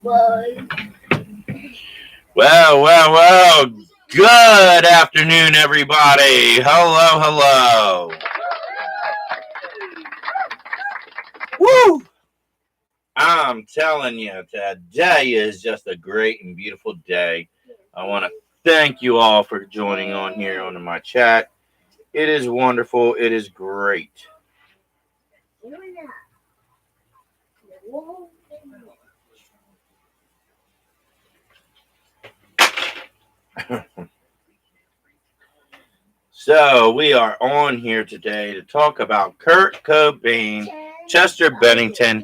Well, Well. Good afternoon, everybody. Hello. Woo! I'm telling you, today is just a great and beautiful day. I want to thank you all for joining on here on my chat. It is wonderful. It is great. So, we are on here today to talk about Kurt Cobain, Chester Bennington,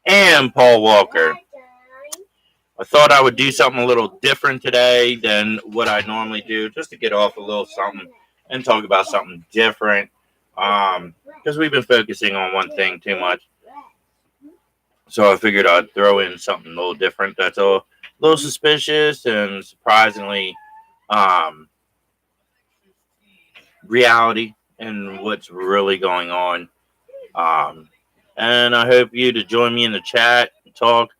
and Paul Walker. I thought I would do something a little different today than what I normally do, just to get off a little something and talk about something different. Because we've been focusing on one thing too much. So I figured I'd throw in something a little different that's a little suspicious and surprisingly um, reality and what's really going on. Um, and I hope you to join me in the chat, talk,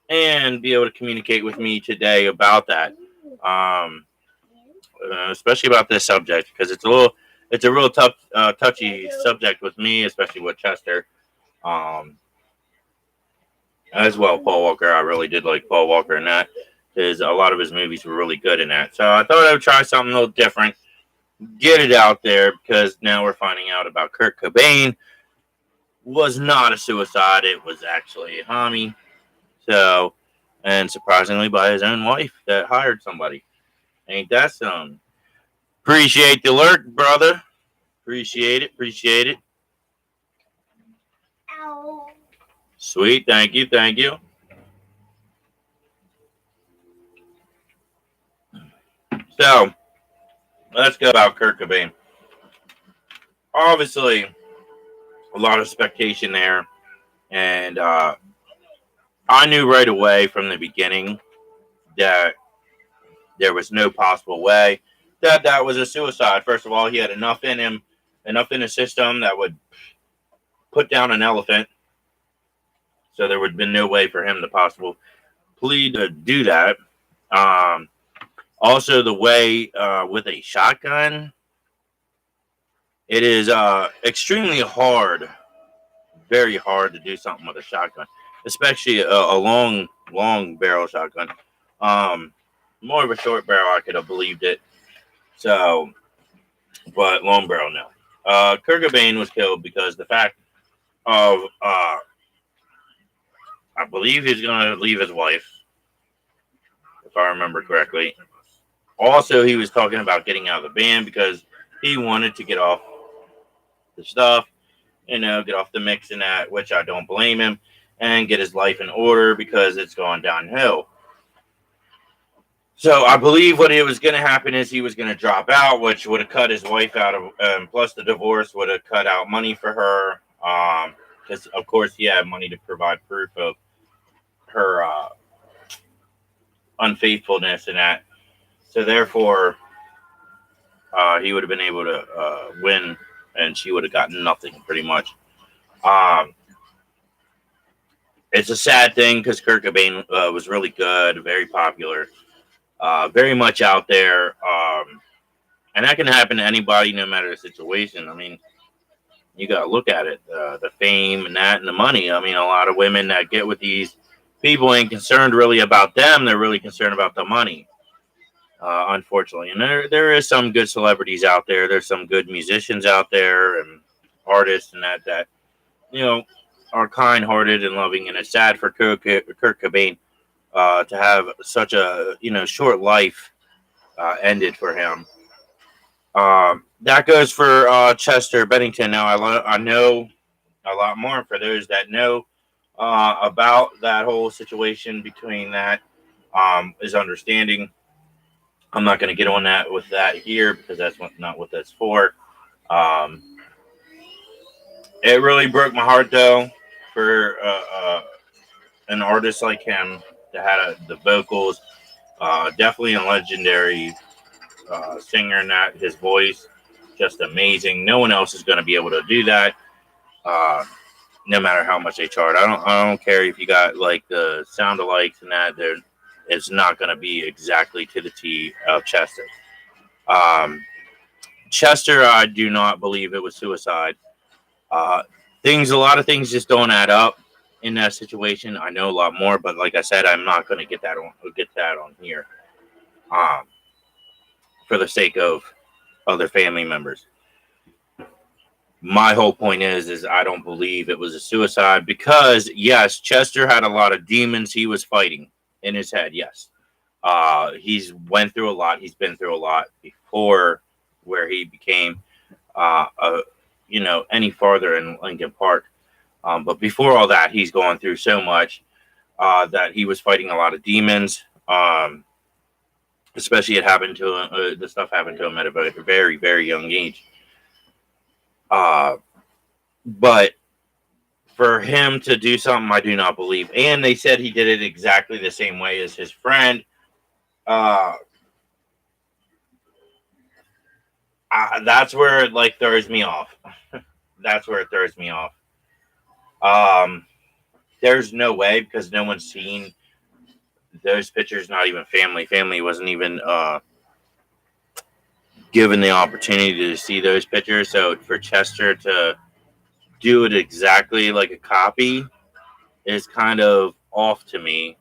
and be able to communicate with me today about that. Um, Especially about this subject because it's a real tough, touchy subject with me, especially with Chester. Um, as well, Paul Walker. I really did like Paul Walker in that. Because a lot of his movies were really good in that. So I thought I would try something a little different, get it out there because now we're finding out about Kurt Cobain was not a suicide. It was actually a homie. So, and surprisingly by his own wife that hired somebody. Ain't that some? Appreciate the alert, brother. Appreciate it. ow. Sweet, thank you. So, let's go about Kurt Cobain. Obviously, a lot of expectation there, and I knew right away from the beginning that there was no possible way that was a suicide. First of all, he had enough in him, enough in his system that would put down an elephant, so there would have been no way for him to possibly plead to do that. Um, Also, the way with a shotgun, it is extremely hard, very hard to do something with a shotgun, especially a long barrel shotgun. Um, More of a short barrel, I could have believed it. So, but long barrel, no. Kurt Cobain was killed because the fact of, I believe he's going to leave his wife, if I remember correctly. Also, he was talking about getting out of the band because he wanted to get off the stuff, get off the mix and that, which I don't blame him, and get his life in order because it's gone downhill. So I believe what it was going to happen is he was going to drop out, which would have cut his wife out of, plus the divorce would have cut out money for her, because of course he had money to provide proof of her unfaithfulness and that. So therefore, he would have been able to win, and she would have gotten nothing pretty much. Um, it's a sad thing because Kurt Cobain was really good, very popular, very much out there, and that can happen to anybody, no matter the situation. I mean, you got to look at it, the fame and that, and the money. I mean, a lot of women that get with these people ain't concerned really about them; they're really concerned about the money. Unfortunately, and there is some good celebrities out there. There's some good musicians out there and artists and that you know are kind-hearted and loving. And it's sad for Kurt Cobain to have such a short life ended for him. That goes for Chester Bennington. Now I know a lot more for those that know about that whole situation between that is understanding. I'm not going to get on that with that here because not what that's for. Um, it really broke my heart though for an artist like him that had the vocals. Definitely a legendary singer, and that his voice just amazing. No one else is going to be able to do that. Uh, no matter how much they charge. I don't care if you got like the sound alikes and that. There, it's not going to be exactly to the T of Chester. Um, Chester, I do not believe it was suicide. Uh, a lot of things just don't add up in that situation. I know a lot more, but like I said, I'm not going to get that on here, um, for the sake of other family members. My whole point is I don't believe it was a suicide because yes, Chester had a lot of demons he was fighting in his head. Yes, he's went through a lot. He's been through a lot before where he became, a, any farther in Lincoln Park. But before all that, he's gone through so much that he was fighting a lot of demons. Especially it happened to him. The stuff happened to him at a very, very young age. But for him to do something, I do not believe. And they said he did it exactly the same way as his friend. That's where it like throws me off. That's where it throws me off. There's no way because no one's seen those pictures. Not even family. Family wasn't even given the opportunity to see those pictures. So for Chester to do it exactly like a copy is kind of off to me.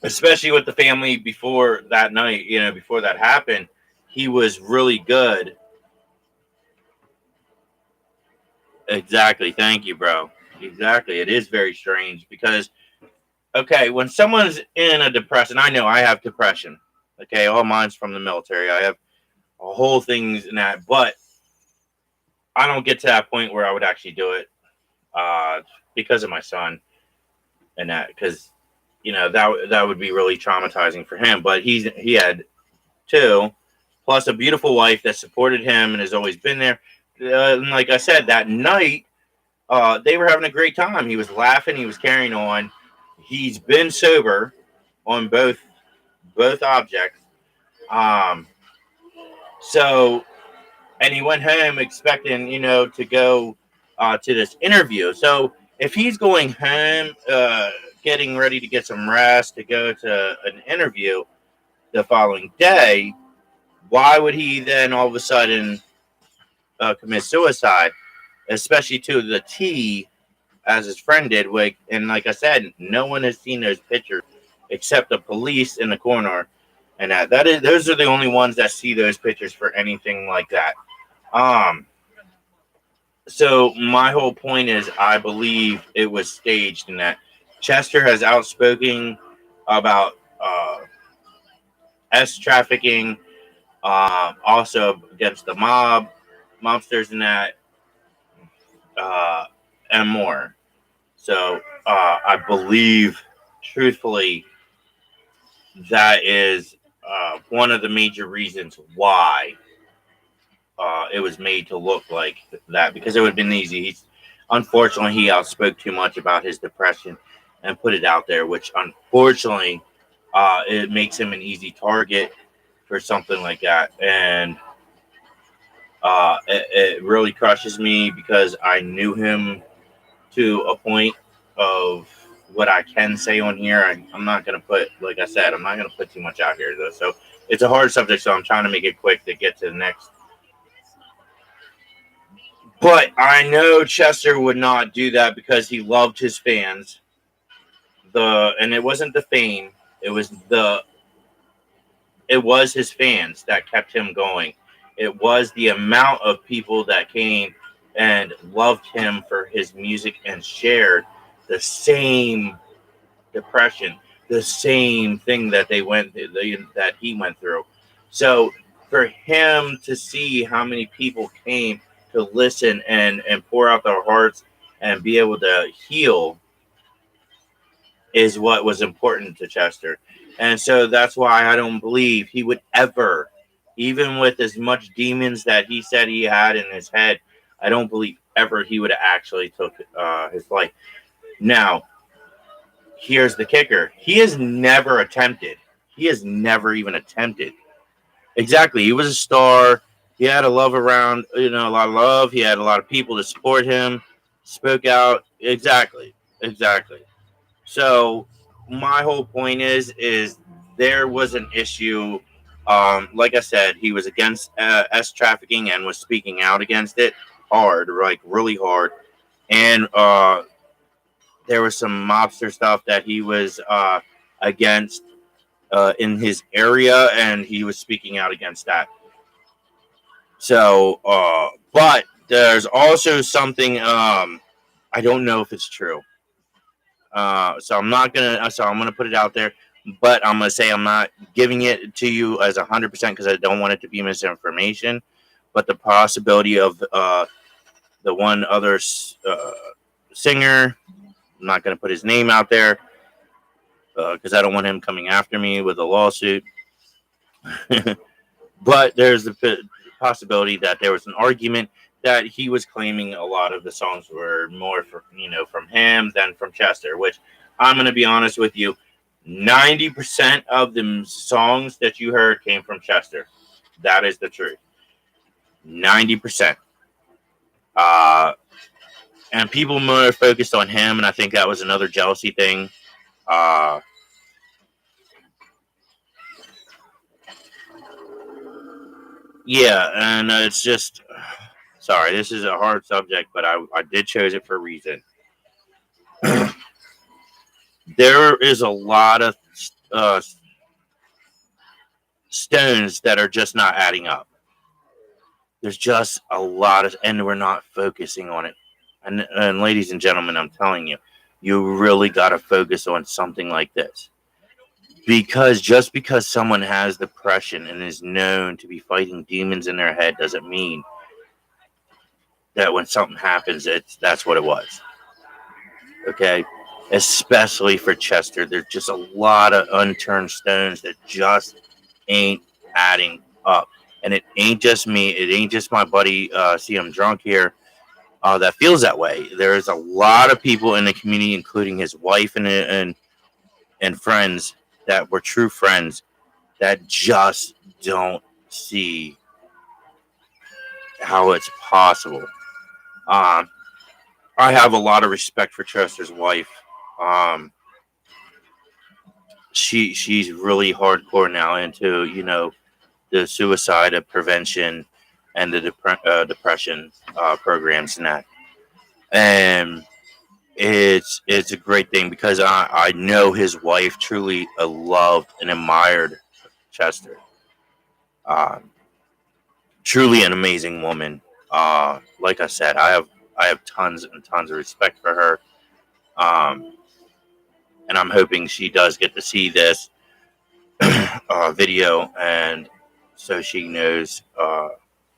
Especially with the family before that night, before that happened, he was really good. Exactly. Thank you, bro. Exactly. It is very strange because, okay, when someone's in a depression, I know I have depression. Okay, all mine's from the military. I have a whole things in that, but I don't get to that point where I would actually do it because of my son and that, because that would be really traumatizing for him. But he had two, plus a beautiful wife that supported him and has always been there. And like I said, that night they were having a great time. He was laughing, he was carrying on. He's been sober on both objects. Um, so and he went home expecting, to go to this interview. So if he's going home, getting ready to get some rest to go to an interview the following day, why would he then all of a sudden commit suicide, especially to the T, as his friend did? And like I said, no one has seen those pictures except the police and the coroner, and those are the only ones that see those pictures for anything like that. So my whole point is I believe it was staged, and that Chester has outspoken about S trafficking, also against the mobsters, and that, and more. So I believe, truthfully, that is one of the major reasons why it was made to look like that, because it would have been easy. Unfortunately, he outspoke too much about his depression and put it out there, which unfortunately it makes him an easy target for something like that. And it really crushes me because I knew him to a point of what I can say on here. I'm not going to put, like I said, I'm not going to put too much out here, though. So it's a hard subject, so I'm trying to make it quick to get to the next. But I know Chester would not do that because he loved his fans. And it wasn't the fame; it was his fans that kept him going. It was the amount of people that came and loved him for his music and shared the same depression, the same thing that that he went through. So for him to see how many people came to listen and pour out their hearts and be able to heal is what was important to Chester. And so that's why I don't believe he would ever, even with as much demons that he said he had in his head, I don't believe ever he would have actually took his life. Now, here's the kicker. He has never attempted. He has never even attempted. Exactly. He was a star. He had a love around, a lot of love. He had a lot of people to support him. spoke out. Exactly, exactly. So my whole point is there was an issue. Like I said, he was against S trafficking and was speaking out against it hard, like really hard. And there was some mobster stuff that he was against in his area, and he was speaking out against that. So, but there's also something. I don't know if it's true. So I'm not gonna. So I'm gonna put it out there, but I'm gonna say I'm not giving it to you as 100% because I don't want it to be misinformation. But the possibility of the one other singer, I'm not gonna put his name out there because I don't want him coming after me with a lawsuit. But there's the possibility that there was an argument that he was claiming a lot of the songs were more from him than from Chester, which I'm going to be honest with you, 90% of the songs that you heard came from Chester. That is the truth. 90%. Uh, and people more focused on him, and I think that was another jealousy thing. Uh, yeah, and it's just sorry, this is a hard subject, but I did chose it for a reason. There is a lot of uh, stones that are just not adding up. There's just a lot of, and we're not focusing on it. And ladies and gentlemen, I'm telling you, you really got to focus on something like this. Because just because someone has depression and is known to be fighting demons in their head doesn't mean that when something happens, that's what it was. Okay, especially for Chester, there's just a lot of unturned stones that just ain't adding up. And it ain't just me. It ain't just my buddy. See, I'm drunk here. That feels that way. There's a lot of people in the community, including his wife and friends that were true friends that just don't see how it's possible. Um, I have a lot of respect for Chester's wife. Um, she's really hardcore now into the suicide prevention and the depression programs and that. And it's a great thing because I know his wife truly loved and admired Chester. Um, Truly an amazing woman. Like I said, I have tons and tons of respect for her. Um, and I'm hoping she does get to see this video, and so she knows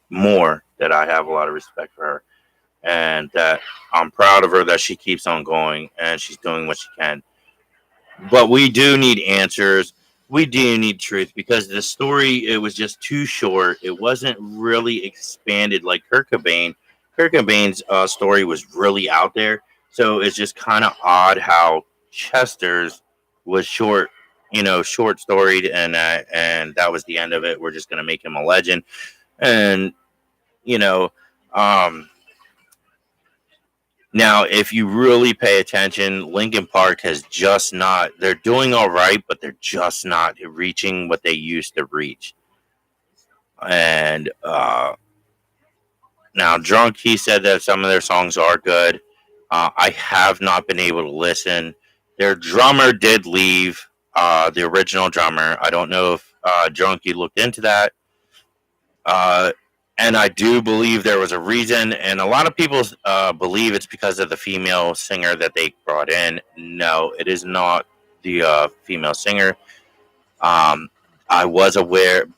more that I have a lot of respect for her, and that I'm proud of her that she keeps on going and she's doing what she can. But we do need answers. We do need truth because the story it was just too short. It wasn't really expanded like Kurt Cobain. Kurt Cobain's story was really out there, so it's just kind of odd how Chester's was short, short storied, and that was the end of it. We're just gonna make him a legend, and you know, um, now, if you really pay attention, Lincoln Park has just not, they're doing all right, but they're just not reaching what they used to reach. And now, Drunk, he said that some of their songs are good. I have not been able to listen. Their drummer did leave, the original drummer. I don't know if Drunk, you looked into that. Uh, and I do believe there was a reason, and a lot of people believe it's because of the female singer that they brought in. No, it is not the female singer. Um, I was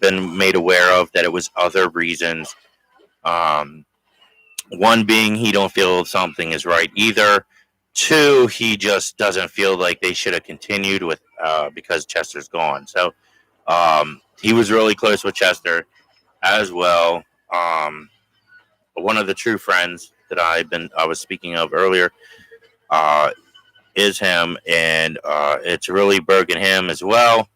been made aware of that it was other reasons. Um, One being he don't feel something is right either. Two, he just doesn't feel like they should have continued with because Chester's gone. So he was really close with Chester as well. Um, One of the true friends that I was speaking of earlier uh, is him, and it's really broken him as well.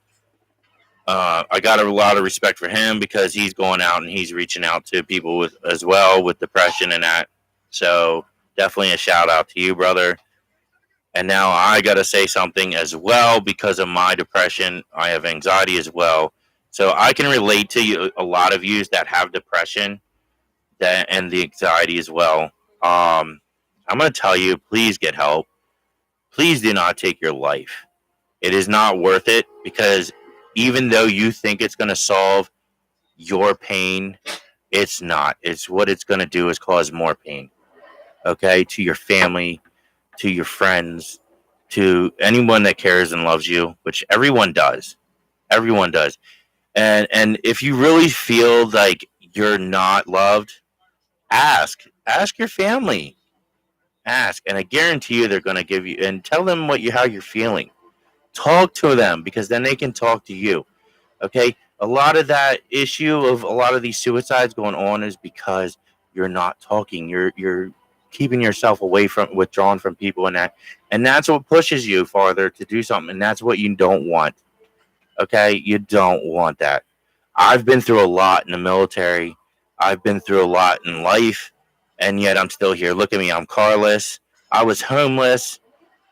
I got a lot of respect for him because he's going out and he's reaching out to people with as well with depression and that. So definitely a shout out to you, brother. And now I got to say something as well because of my depression. I have anxiety as well. So I can relate to you, a lot of you that have depression and the anxiety as well. I'm going to tell you, please get help. Please do not take your life. It is not worth it because even though you think it's going to solve your pain, it's not. It's what it's going to do is cause more pain. Okay, to your family, to your friends, to anyone that cares and loves you, which everyone does. Everyone does. And if you really feel like you're not loved, ask your family. Ask, and I guarantee you they're going to give you and tell them how you're feeling. Talk to them because then they can talk to you. Okay? A lot of that issue of a lot of these suicides going on is because you're not talking. You're keeping yourself away from withdrawn from people and that's what pushes you farther to do something and that's what you don't want. Okay? You don't want that. I've been through a lot in the military. I've been through a lot in life and yet I'm still here. Look at me. I'm carless. I was homeless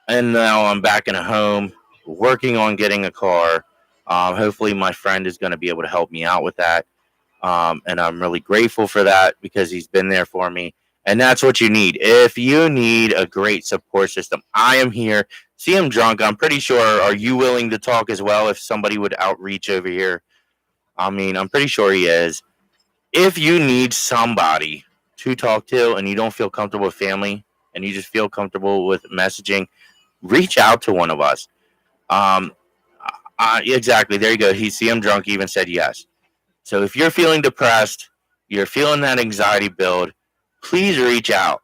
and now I'm back in a home working on getting a car. Hopefully my friend is going to be able to help me out with that. And I'm really grateful for that because he's been there for me. And that's what you need. If you need a great support system, I am here. See, I'm drunk. I'm pretty sure. Are you willing to talk as well if somebody would outreach over here? I mean, I'm pretty sure he is. If you need somebody to talk to and you don't feel comfortable with family and you just feel comfortable with messaging, reach out to one of us. Um, exactly. There you go. See, I'm drunk. Even said yes. So if you're feeling depressed, you're feeling that anxiety build, please reach out.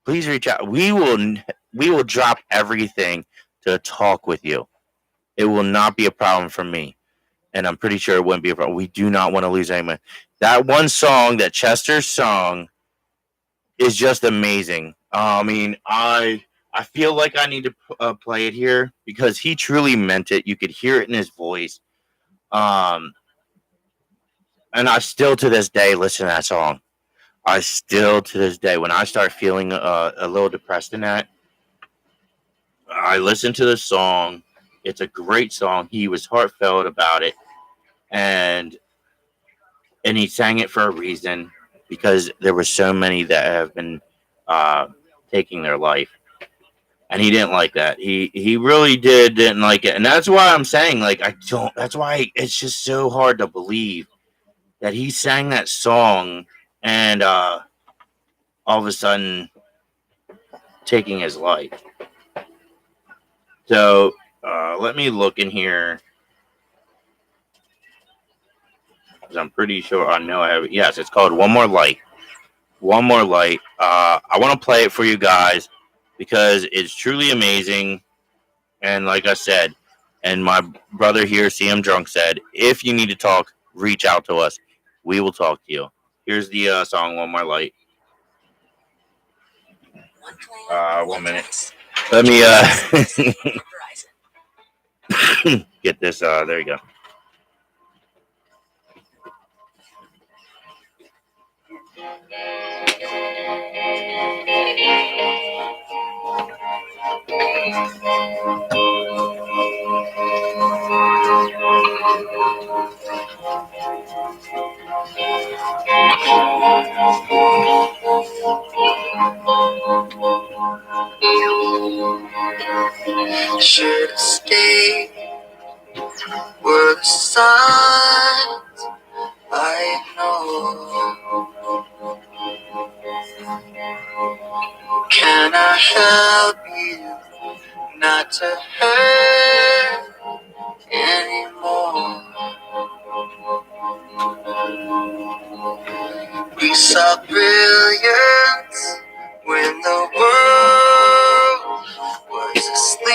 Please reach out. We will drop everything to talk with you. It will not be a problem for me, and I'm pretty sure it wouldn't be a problem. We do not want to lose anyone. That one song that Chester sung is just amazing. I mean, I feel like I need to play it here because he truly meant it. You could hear it in his voice. Um, and I still to this day listen to that song. I still to this day, when I start feeling a little depressed in that, I listen to the song. It's a great song. He was heartfelt about it, and he sang it for a reason because there were so many that have been uh, taking their life, and he didn't like that. He really didn't like it, and that's why I'm saying like I don't. That's why it's just so hard to believe that he sang that song and all of a sudden taking his life. So let me look in here because I'm pretty sure I know I have it. Yes, it's called One More Light. One More Light. I want to play it for you guys because it's truly amazing. And like I said, and my brother here, CM Drunk, said, if you need to talk, reach out to us. We will talk to you. Here's the song One More Light. 1 minute. Let me get this. There you go. Should have stayed where the sun I know. Can I help you not to hurt anymore? We saw brilliance when the world was asleep.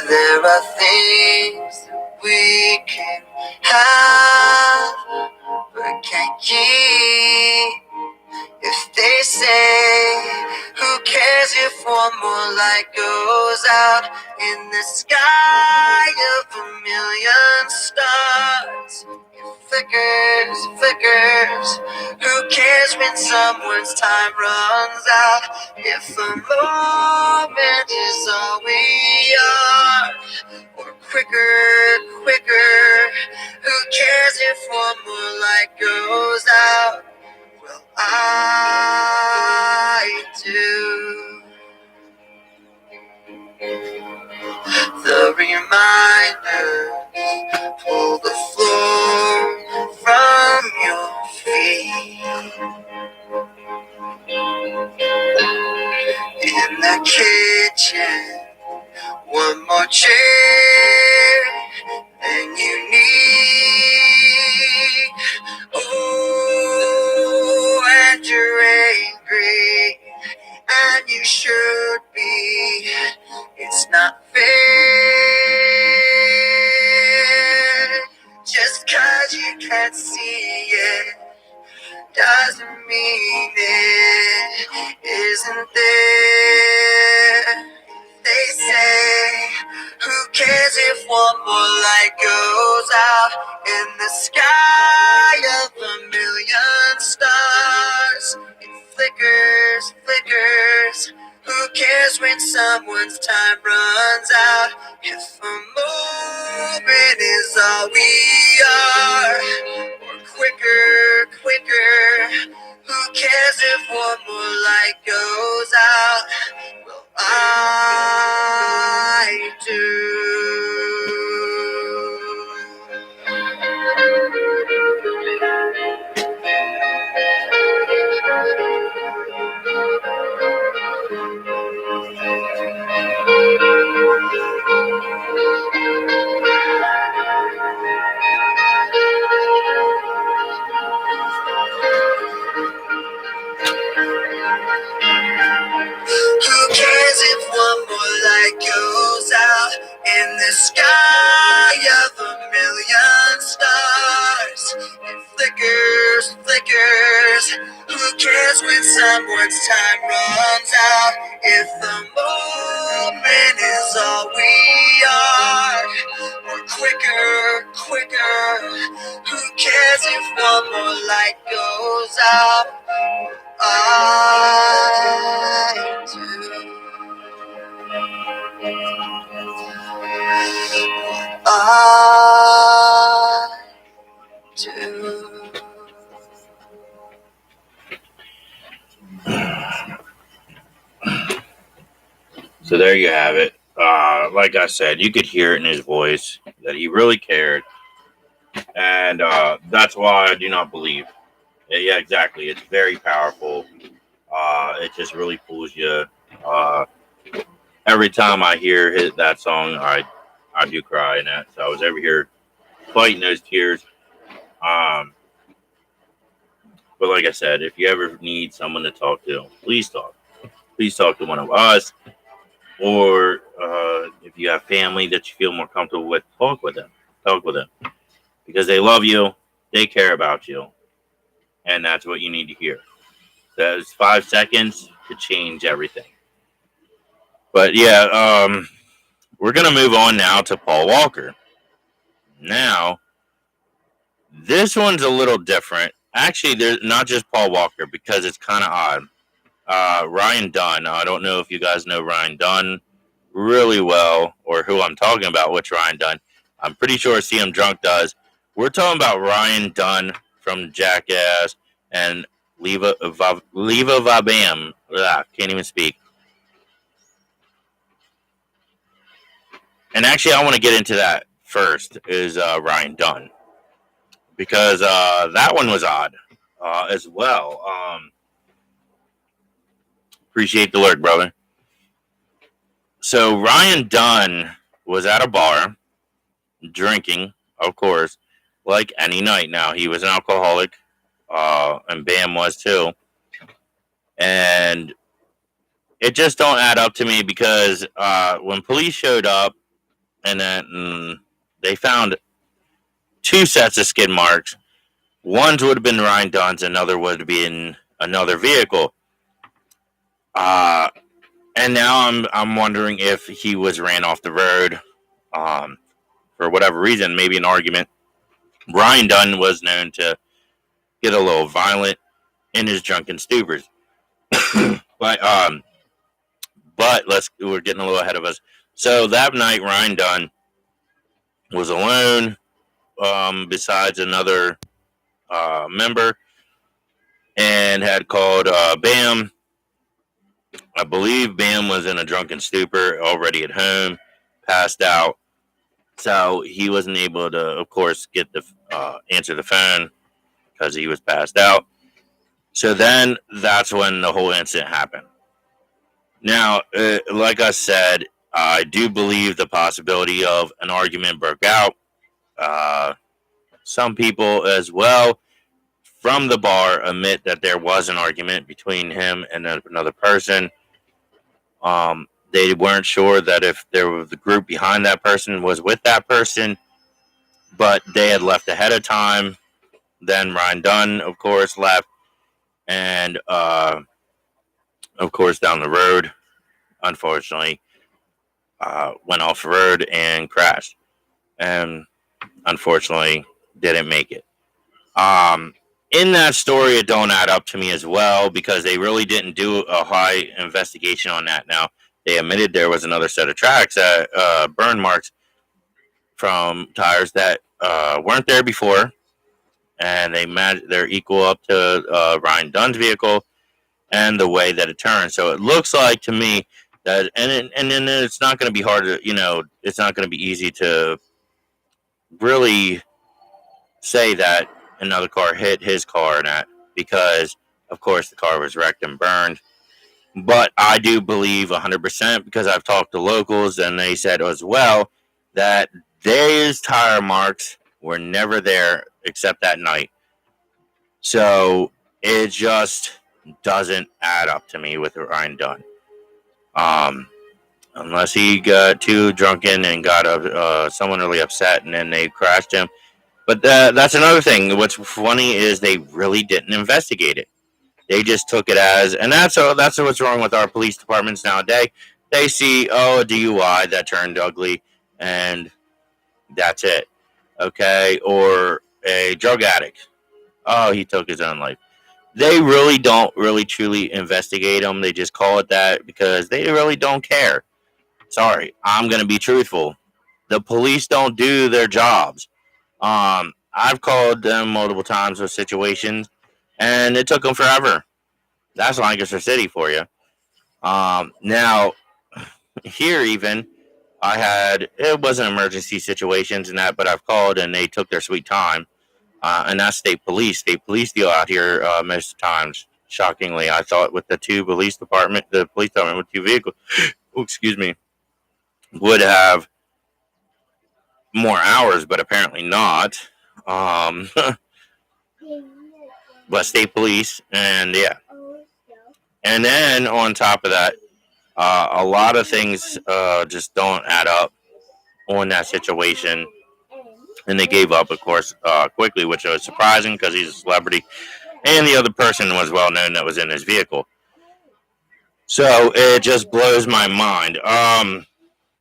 There are things that we can have but can't keep. If they say, who cares if one more light goes out in the sky of a million stars? It flickers, flickers. Who cares when someone's time runs out? If a moment is all we are, or quicker, quicker. Who cares if one more light goes out? Well, I do. The reminders pull the floor from your feet. In the kitchen, one more chair than you need. Oh, and you're angry, and you should be. It's not fair. Just 'cause you can't see it doesn't mean it isn't there. They say, who cares if one more light goes out in the sky of a million stars? It flickers, flickers. Who cares when someone's time runs out? If a moment is all we are, or quicker, quicker. Who cares if one more light goes out? Well, I do. Who cares if one more light goes out in the sky of a million stars? It flickers, flickers. Who cares when someone's time runs out? If the moment is all we are, or quicker, quicker. Who cares if one more light goes out? I do. I do. So there you have it. Like I said, you could hear it in his voice that he really cared. And that's why I do not believe. Yeah, exactly. It's very powerful. It just really pulls you. Every time I hear that song, I do cry in that. So I was over here fighting those tears. But like I said, if you ever need someone to talk to, please talk. Please talk to one of us. Or if you have family that you feel more comfortable with, talk with them. Talk with them. Because they love you. They care about you. And that's what you need to hear. Those 5 seconds could change everything. But yeah, we're going to move on now to Paul Walker. Now, this one's a little different. Actually, there's not just Paul Walker because it's kind of odd. Ryan Dunn. I don't know if you guys know Ryan Dunn really well or who I'm talking about, which Ryan Dunn. I'm pretty sure CM Drunk does. We're talking about Ryan Dunn from Jackass and Leva Vabam. Can't even speak. And actually, I want to get into that first is Ryan Dunn. Because that one was odd as well. Appreciate the lurk, brother. So Ryan Dunn was at a bar drinking, of course, like any night. Now, he was an alcoholic, and Bam was too. And it just don't add up to me because when police showed up and then they found 2 sets of skid marks, one would have been Ryan Dunn's, another would have been another vehicle. Uh, and now I'm wondering if he was ran off the road, um, for whatever reason, maybe an argument. Ryan Dunn was known to get a little violent in his drunken stupors, but we're getting a little ahead of us. So that night, Ryan Dunn was alone, besides another member, and had called Bam. I believe Bam was in a drunken stupor, already at home, passed out. So he wasn't able to, of course, get the answer the phone because he was passed out. So then that's when the whole incident happened. Now, like I said, I do believe the possibility of an argument broke out. Uh, some people as well from the bar admit that there was an argument between him and another person. They weren't sure that if there was the group behind that person was with that person, but they had left ahead of time. Then Ryan Dunn, of course, left, and of course, down the road, unfortunately, went off the road and crashed, and unfortunately, didn't make it. Um, in that story, it don't add up to me as well because they really didn't do a high investigation on that. Now, they admitted there was another set of tracks, burn marks from tires that weren't there before, and they're equal up to Ryan Dunn's vehicle and the way that it turned. So it looks like to me that, and then it's not going to be hard to, it's not going to be easy to really say that another car hit his car and that because, of course, the car was wrecked and burned. But I do believe 100% because I've talked to locals and they said as well that those tire marks were never there except that night. So it just doesn't add up to me with Ryan Dunn. Unless he got too drunken and got someone really upset and then they crashed him. But that's another thing. What's funny is they really didn't investigate it. They just took it as, and that's what's wrong with our police departments nowadays. They see, a DUI that turned ugly, and that's it. Okay, or a drug addict. Oh, he took his own life. They really don't really truly investigate them. They just call it that because they really don't care. Sorry, I'm gonna be truthful. The police don't do their jobs. I've called them multiple times with situations, and it took them forever. That's Lancaster City for you. Now here even it wasn't emergency situations and that, but I've called and they took their sweet time. And that's state police. State police deal out here most of the times. Shockingly, I thought with the police department with two vehicles, excuse me, would have more hours, but apparently not. But state police, and yeah. And then on top of that, a lot of things just don't add up on that situation. And they gave up, of course, quickly, which was surprising because he's a celebrity. And the other person was well known that was in his vehicle. So it just blows my mind.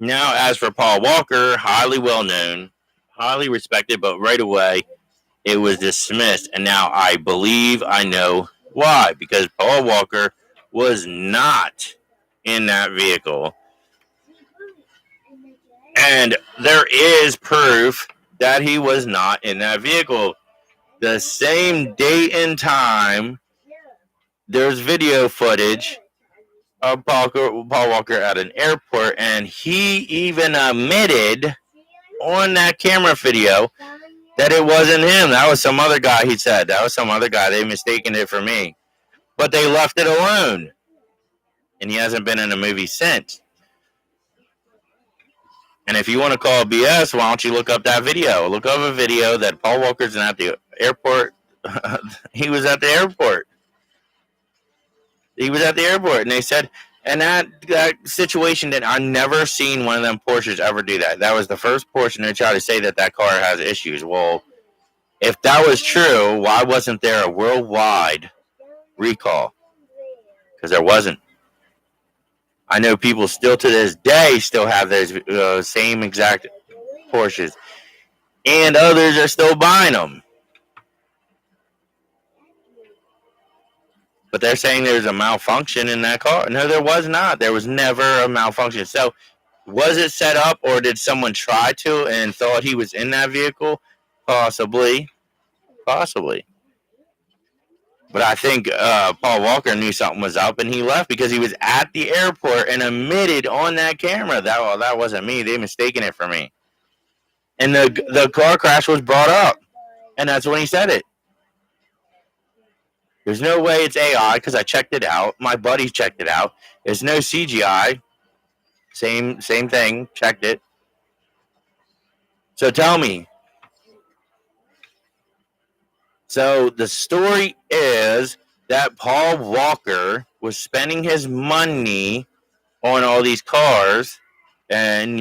Now, as for Paul Walker, highly well known, highly respected, but right away it was dismissed. And now I believe I know why. Because Paul Walker was not in that vehicle. And there is proof that he was not in that vehicle. The same date and time, there's video footage of Paul Walker at an airport, and he even admitted on that camera video that it wasn't him. That was some other guy, he said. That was some other guy. They mistaken it for me. But they left it alone. And he hasn't been in a movie since. And if you want to call BS, why don't you look up that video? Look up a video that Paul Walker's at the airport. He was at the airport. He was at the airport, and they said, and that situation that I've never seen one of them Porsches ever do that. That was the first Porsche, and they try to say that car has issues. Well, if that was true, why wasn't there a worldwide recall? Because there wasn't. I know people still to this day still have those same exact Porsches, and others are still buying them. But they're saying there's a malfunction in that car. No, there was not. There was never a malfunction. So, was it set up, or did someone try to and thought he was in that vehicle? Possibly. Possibly. But I think Paul Walker knew something was up, and he left because he was at the airport and admitted on that camera that wasn't me. They mistaken it for me. And the car crash was brought up, and that's when he said it. There's no way it's AI because I checked it out. My buddy checked it out. There's no CGI. Same thing. Checked it. So tell me. So the story is that Paul Walker was spending his money on all these cars and,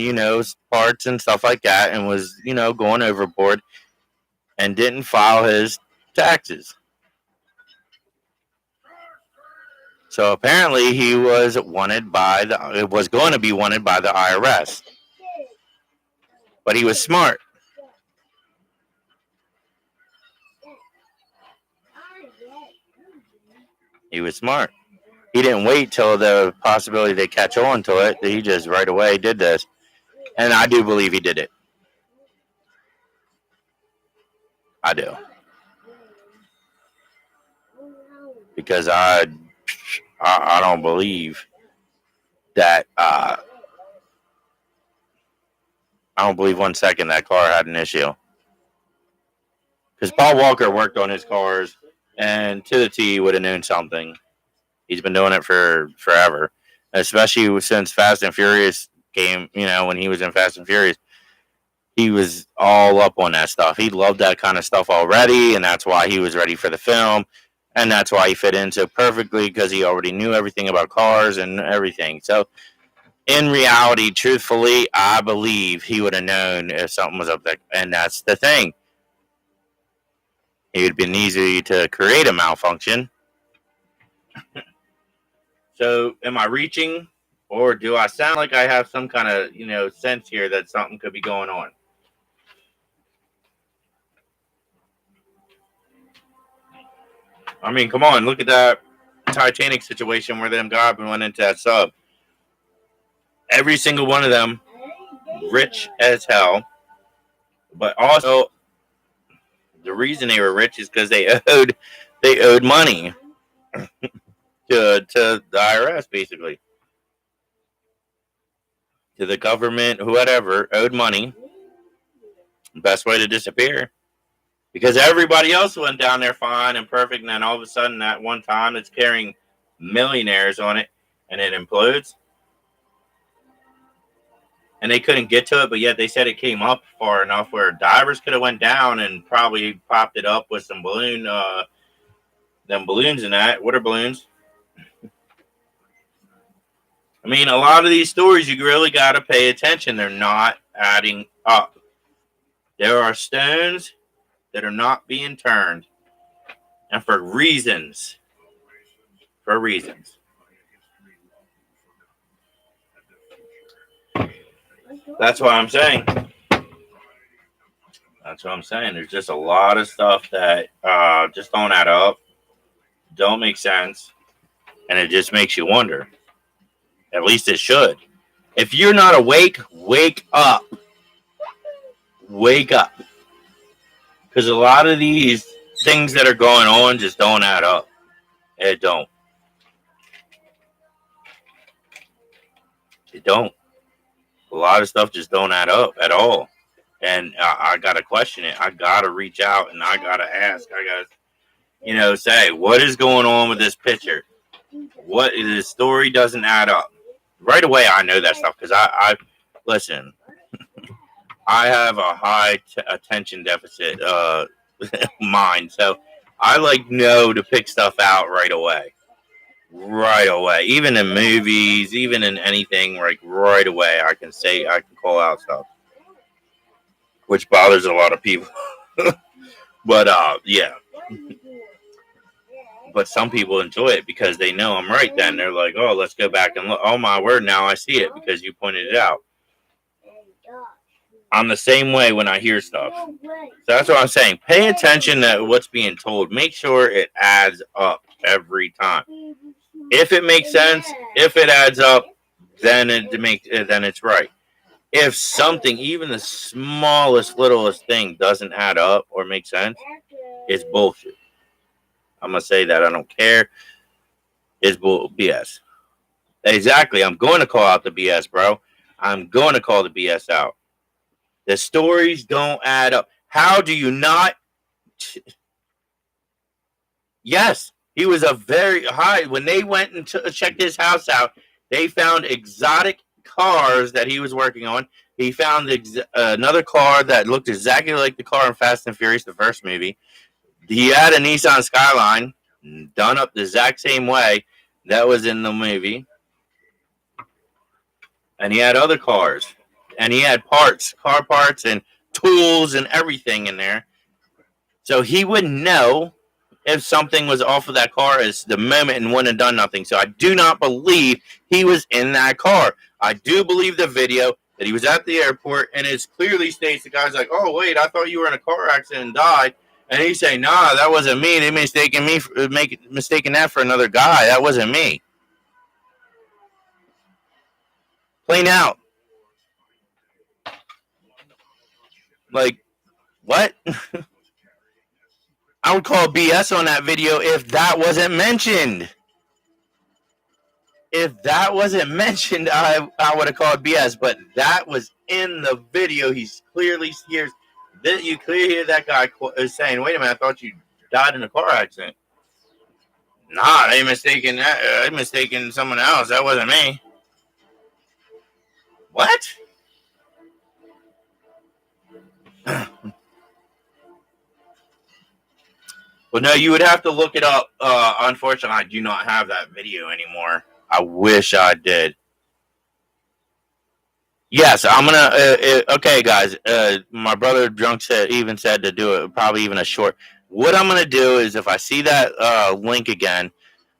parts and stuff like that, and was, going overboard and didn't file his taxes. So apparently he was going to be wanted by the IRS. But he was smart. He was smart. He didn't wait till the possibility they catch on to it. He just right away did this. And I do believe he did it. I do. Because I don't believe that I don't believe 1 second that car had an issue. Because Paul Walker worked on his cars, and to the T, would have known something. He's been doing it for forever, especially since Fast and Furious came. When he was in Fast and Furious, he was all up on that stuff. He loved that kind of stuff already, and that's why he was ready for the film, and that's why he fit in so perfectly, because he already knew everything about cars and everything. So, in reality, truthfully, I believe he would have known if something was up there, and that's the thing. It would have been easy to create a malfunction. So, am I reaching, or do I sound like I have some kind of, sense here that something could be going on? I mean, come on, look at that Titanic situation where them guys went into that sub. Every single one of them, rich as hell, but also the reason they were rich is because they owed money to the IRS, basically. To the government, whatever, owed money. Best way to disappear. Because everybody else went down there fine and perfect, and then all of a sudden, that one time, it's carrying millionaires on it, and it implodes. And they couldn't get to it, but yet they said it came up far enough where divers could have went down and probably popped it up with some balloons and that. What are balloons? I mean, a lot of these stories, you really got to pay attention. They're not adding up. There are stones that are not being turned. And for reasons. That's what I'm saying. There's just a lot of stuff that just don't add up, don't make sense, and it just makes you wonder. At least it should. If you're not awake, wake up. Wake up. Because a lot of these things that are going on just don't add up. It don't. A lot of stuff just don't add up at all. And I got to question it. I got to reach out and I got to ask. I got to, say, what is going on with this picture? What the story doesn't add up. Right away, I know that stuff because I listen. I have a high attention deficit mind, so I know to pick stuff out right away. Even in movies, even in anything, right away, I can call out stuff, which bothers a lot of people. But yeah. But some people enjoy it because they know I'm right then. They're like, oh, let's go back and look. Oh, my word, now I see it because you pointed it out. I'm the same way when I hear stuff. So that's what I'm saying. Pay attention to what's being told. Make sure it adds up every time. If it makes sense, if it adds up, then it's right. If something, even the smallest, littlest thing, doesn't add up or make sense, it's bullshit. I'm gonna say that. I don't care. It's BS. Exactly. I'm going to call out the BS, bro. I'm going to call the BS out. The stories don't add up. How do you not? Yes, he was a very high. When they went and checked his house out, they found exotic cars that he was working on. He found another car that looked exactly like the car in Fast and Furious, the first movie. He had a Nissan Skyline done up the exact same way that was in the movie. And he had other cars. And he had parts, car parts, and tools and everything in there. So he would know if something was off of that car as the moment and wouldn't have done nothing. So I do not believe he was in that car. I do believe the video that he was at the airport, and it clearly states the guy's like, oh, wait, I thought you were in a car accident and died. And he's saying, nah, that wasn't me. They mistaken that for another guy. That wasn't me. Plain out. Like, what? I would call BS on that video if that wasn't mentioned. If that wasn't mentioned, I would have called BS. But that was in the video. He's clearly hears that you clearly hear that guy is saying, "Wait a minute, I thought you died in a car accident." Nah, they mistaken that. They mistaken someone else. That wasn't me. What? Well, no, you would have to look it up. Unfortunately, I do not have that video anymore. I wish I did. Yes, I'm gonna. Okay, guys. My brother drunk said to do it. Probably even a short. What I'm gonna do is, if I see that link again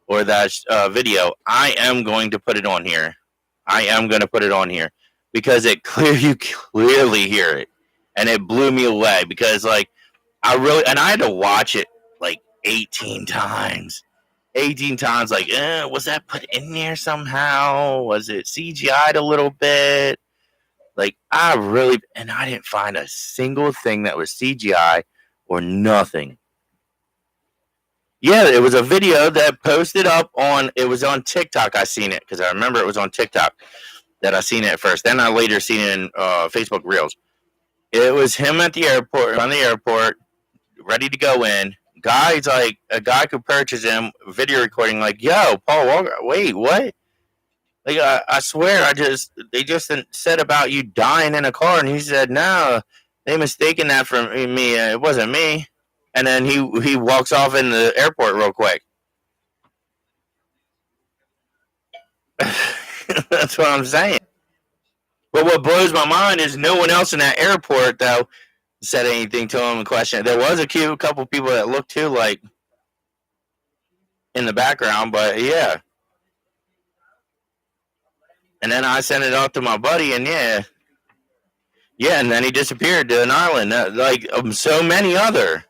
or that video, I am going to put it on here. I am going to put it on here because you clearly hear it, and it blew me away because I had to watch it like 18 times. 18 times, was that put in there somehow? Was it CGI'd a little bit? I didn't find a single thing that was CGI or nothing. Yeah, it was a video that posted up it was on TikTok. I seen it because I remember it was on TikTok that I seen it first. Then I later seen it in Facebook Reels. It was him at the airport, on the airport, ready to go in. Guys, a guy could purchase him, video recording, yo, Paul Walker, wait, what? I swear, they just said about you dying in a car, and he said, no, they mistaken that for me. It wasn't me. And then he walks off in the airport real quick. That's what I'm saying. But what blows my mind is no one else in that airport, though, said anything to him and questioned. There was a couple people that looked too, in the background, but yeah. And then I sent it off to my buddy, and yeah, and then he disappeared to an island, so many other.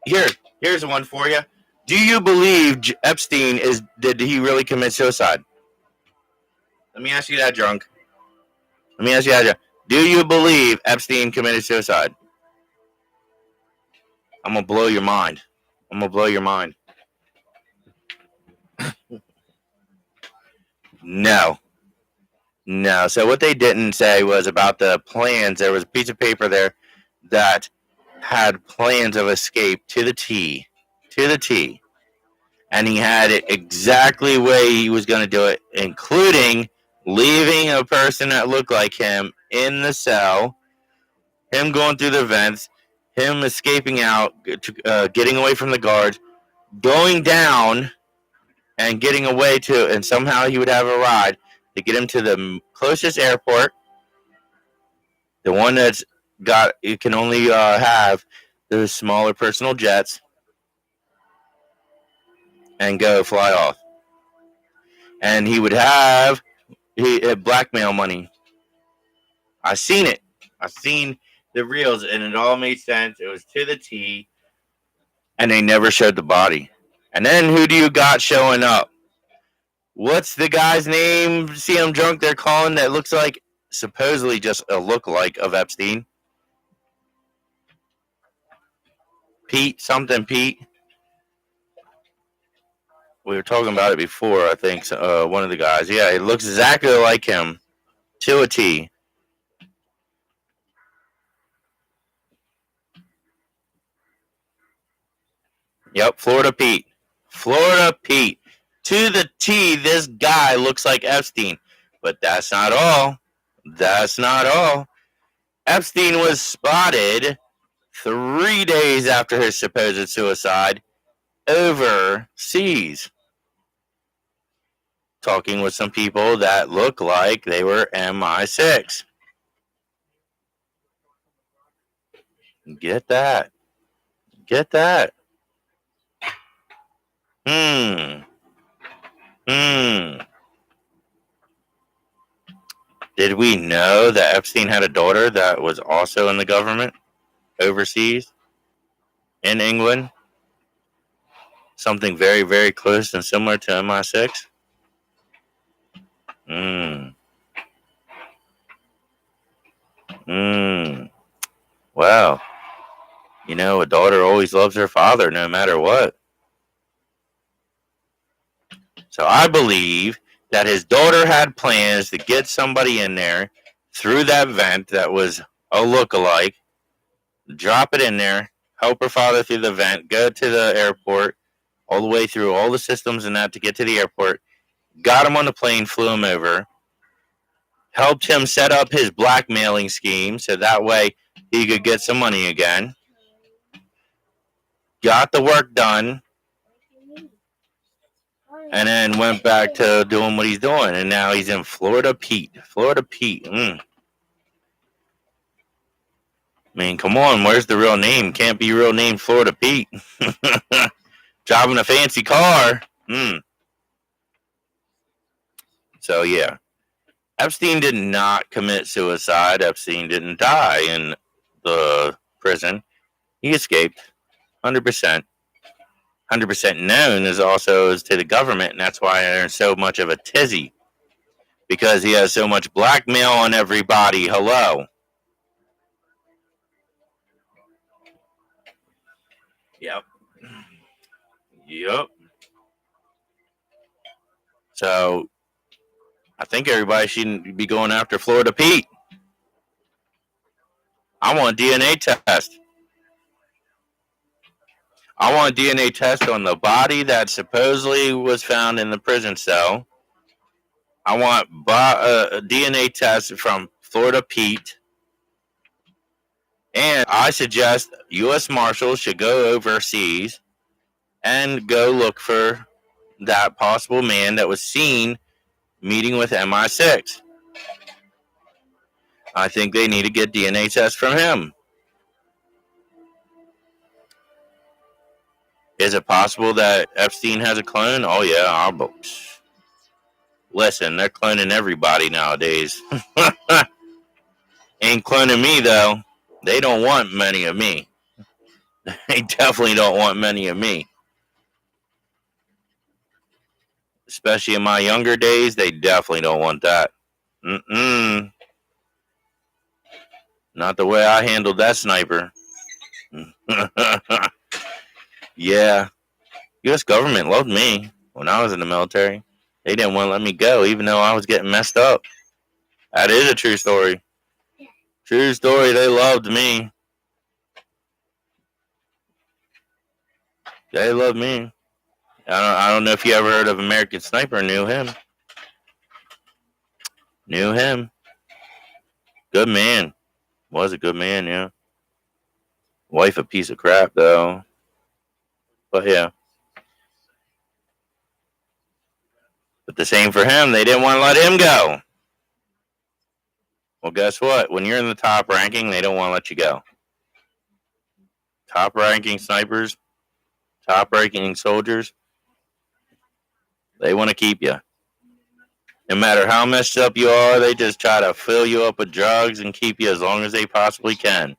Here's one for you. Do you believe Epstein did he really commit suicide? Let me ask you that, drunk. Do you believe Epstein committed suicide? I'm gonna blow your mind. No. So what they didn't say was about the plans. There was a piece of paper there that had plans of escape to the T. And he had it exactly the way he was going to do it, including leaving a person that looked like him in the cell, him going through the vents, him escaping out, getting away from the guards, going down and getting away and somehow he would have a ride to get him to the closest airport, the one that's you can only have the smaller personal jets, and go fly off. And he would have blackmail money. I seen it. I seen the reels, and it all made sense. It was to the T, and they never showed the body. And then who do you got showing up? What's the guy's name? See him drunk? They're calling that looks like supposedly just a lookalike of Epstein. Pete, something Pete. We were talking about it before, I think. One of the guys. Yeah, it looks exactly like him to a T. Yep, Florida Pete. Florida Pete. To the T, this guy looks like Epstein. But that's not all. That's not all. Epstein was spotted 3 days after his supposed suicide overseas, talking with some people that look like they were MI6. Get that. Get that. Did we know that Epstein had a daughter that was also in the government overseas in England? Something very, very close and similar to MI6? Well, you know, a daughter always loves her father no matter what. So I believe that his daughter had plans to get somebody in there through that vent that was a lookalike, drop it in there, help her father through the vent, go to the airport, all the way through all the systems and that to get to the airport, got him on the plane, flew him over, helped him set up his blackmailing scheme so that way he could get some money again, got the work done, and then went back to doing what he's doing. And now he's in Florida Pete. Florida Pete. I mean, come on, where's the real name? Can't be real name Florida Pete. Driving a fancy car. So, yeah. Epstein did not commit suicide. Epstein didn't die in the prison. He escaped. 100%. 100% known as also as to the government, and that's why there's so much of a tizzy. Because he has so much blackmail on everybody. Hello. Yep. So, I think everybody should be going after Florida Pete. I want a DNA test. I want a DNA test on the body that supposedly was found in the prison cell. I want a DNA test from Florida Pete. And I suggest U.S. Marshals should go overseas and go look for that possible man that was seen meeting with MI6. I think they need to get DNA tests from him. Is it possible that Epstein has a clone? Oh, yeah. Listen, they're cloning everybody nowadays. Ain't cloning me, though. They don't want many of me. They definitely don't want many of me. Especially in my younger days, they definitely don't want that. Not the way I handled that sniper. Yeah. U.S. government loved me when I was in the military. They didn't want to let me go, even though I was getting messed up. That is a true story. True story. They loved me. They loved me. I don't know if you ever heard of American Sniper. Knew him. Good man. Was a good man, yeah. Wife a piece of crap, though. But yeah. But the same for him. They didn't want to let him go. Well, guess what? When you're in the top ranking, they don't want to let you go. Top ranking snipers, top ranking soldiers, They want to keep you. No matter how messed up you are, they just try to fill you up with drugs and keep you as long as they possibly can.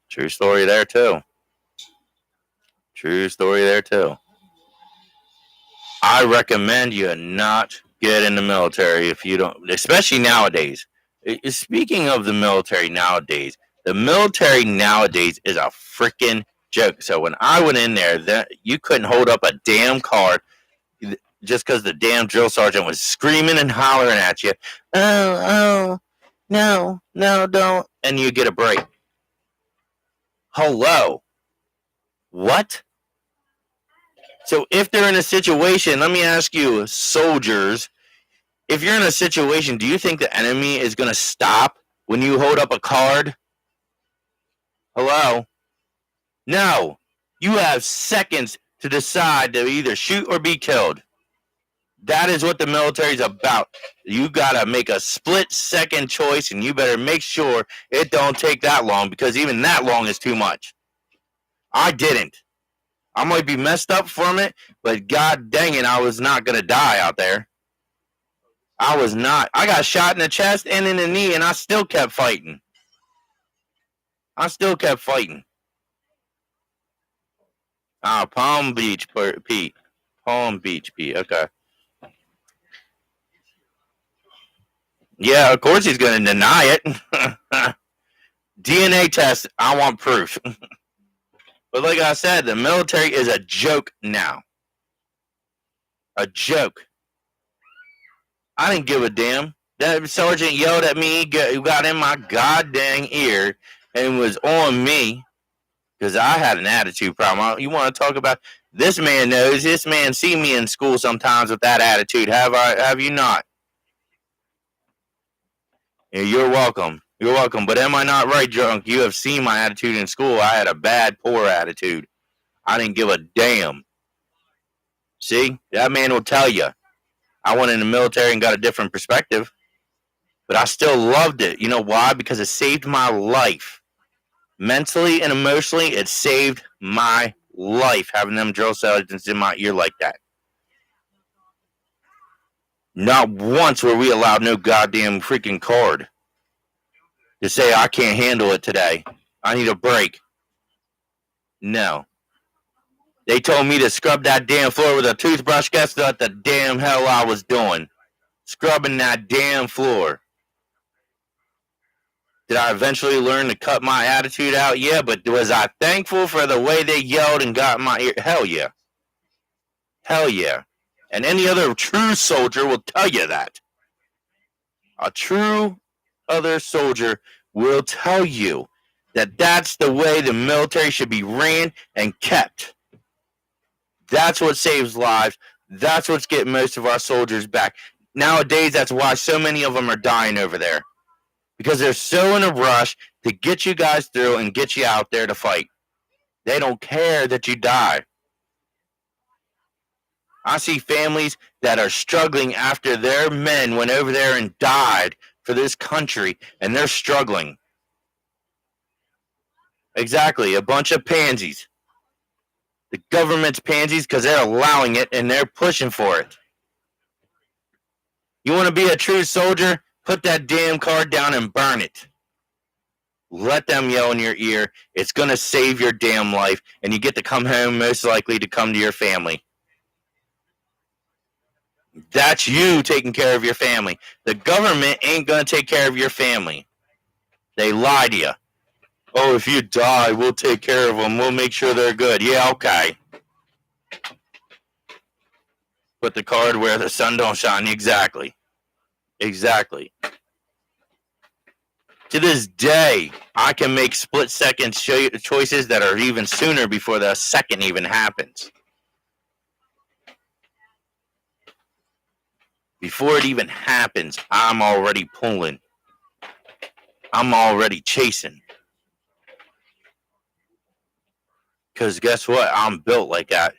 True story there, too. True story there, too. I recommend you not get in the military if you don't, especially nowadays. Speaking of the military nowadays is a freaking joke. So when I went in there, you couldn't hold up a damn card just because the damn drill sergeant was screaming and hollering at you. Oh, no, don't. And you get a break. Hello. What? So if they're in a situation, let me ask you, soldiers, if you're in a situation, do you think the enemy is going to stop when you hold up a card? Hello? No. You have seconds to decide to either shoot or be killed. That is what the military is about. You got to make a split-second choice, and you better make sure it don't take that long, because even that long is too much. I didn't. I might be messed up from it, but god dang it, I was not going to die out there. I was not. I got shot in the chest and in the knee, and I still kept fighting. Palm Beach, Pete. Palm Beach, Pete. Okay. Yeah, of course he's going to deny it. DNA test, I want proof. But like I said, the military is a joke now. A joke. I didn't give a damn. That sergeant yelled at me, got in my goddamn ear, and was on me because I had an attitude problem. You want to talk about this man knows. This man see me in school sometimes with that attitude. Have you not? Yeah, you're welcome. You're welcome. But am I not right, drunk? You have seen my attitude in school. I had a bad, poor attitude. I didn't give a damn. See? That man will tell you. I went in the military and got a different perspective. But I still loved it. You know why? Because it saved my life. Mentally and emotionally, it saved my life having them drill sergeants in my ear like that. Not once were we allowed no goddamn freaking card to say I can't handle it today. I need a break. No. They told me to scrub that damn floor with a toothbrush. Guess what the damn hell I was doing? Scrubbing that damn floor. Did I eventually learn to cut my attitude out? Yeah, but was I thankful for the way they yelled and got in my ear? Hell yeah. Hell yeah. And any other true soldier will tell you that. A true other soldier will tell you that that's the way the military should be ran and kept. That's what saves lives. That's what's getting most of our soldiers back. Nowadays, that's why so many of them are dying over there. Because they're so in a rush to get you guys through and get you out there to fight. They don't care that you die. I see families that are struggling after their men went over there and died for this country, and they're struggling. Exactly, a bunch of pansies. The government's pansies because they're allowing it and they're pushing for it. You want to be a true soldier? Put that damn card down and burn it. Let them yell in your ear. It's going to save your damn life, and you get to come home most likely to come to your family. That's you taking care of your family. The government ain't going to take care of your family. They lie to you. Oh, if you die, we'll take care of them. We'll make sure they're good. Yeah, okay. Put the card where the sun don't shine. Exactly. Exactly. To this day, I can make split-second choices that are even sooner before the second even happens. Before it even happens, I'm already pulling. I'm already chasing. Because guess what? I'm built like that.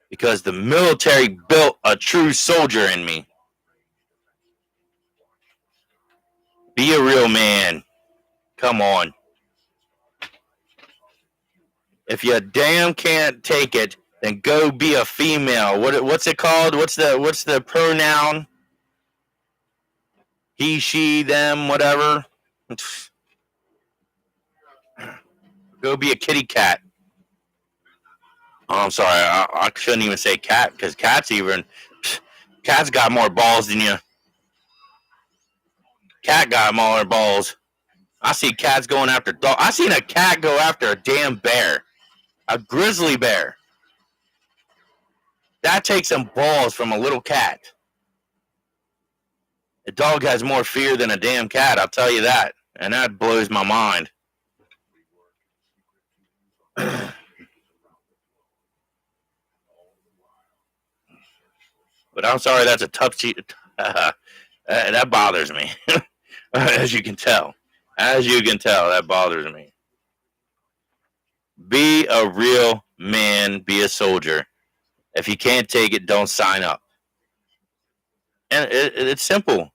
Because the military built a true soldier in me. Be a real man. Come on. If you damn can't take it, then go be a female. What's it called? What's the pronoun? He, she, them, whatever. Go be a kitty cat. Oh, I'm sorry. I shouldn't even say cat because cats got more balls than you. Cat got more balls. I see cats going after dogs. I seen a cat go after a damn bear, a grizzly bear. That takes some balls from a little cat. A dog has more fear than a damn cat, I'll tell you that. And that blows my mind. But I'm sorry, that's a tough cheat. That bothers me. As you can tell. That bothers me. Be a real man. Be a soldier. If you can't take it, don't sign up. And it's simple.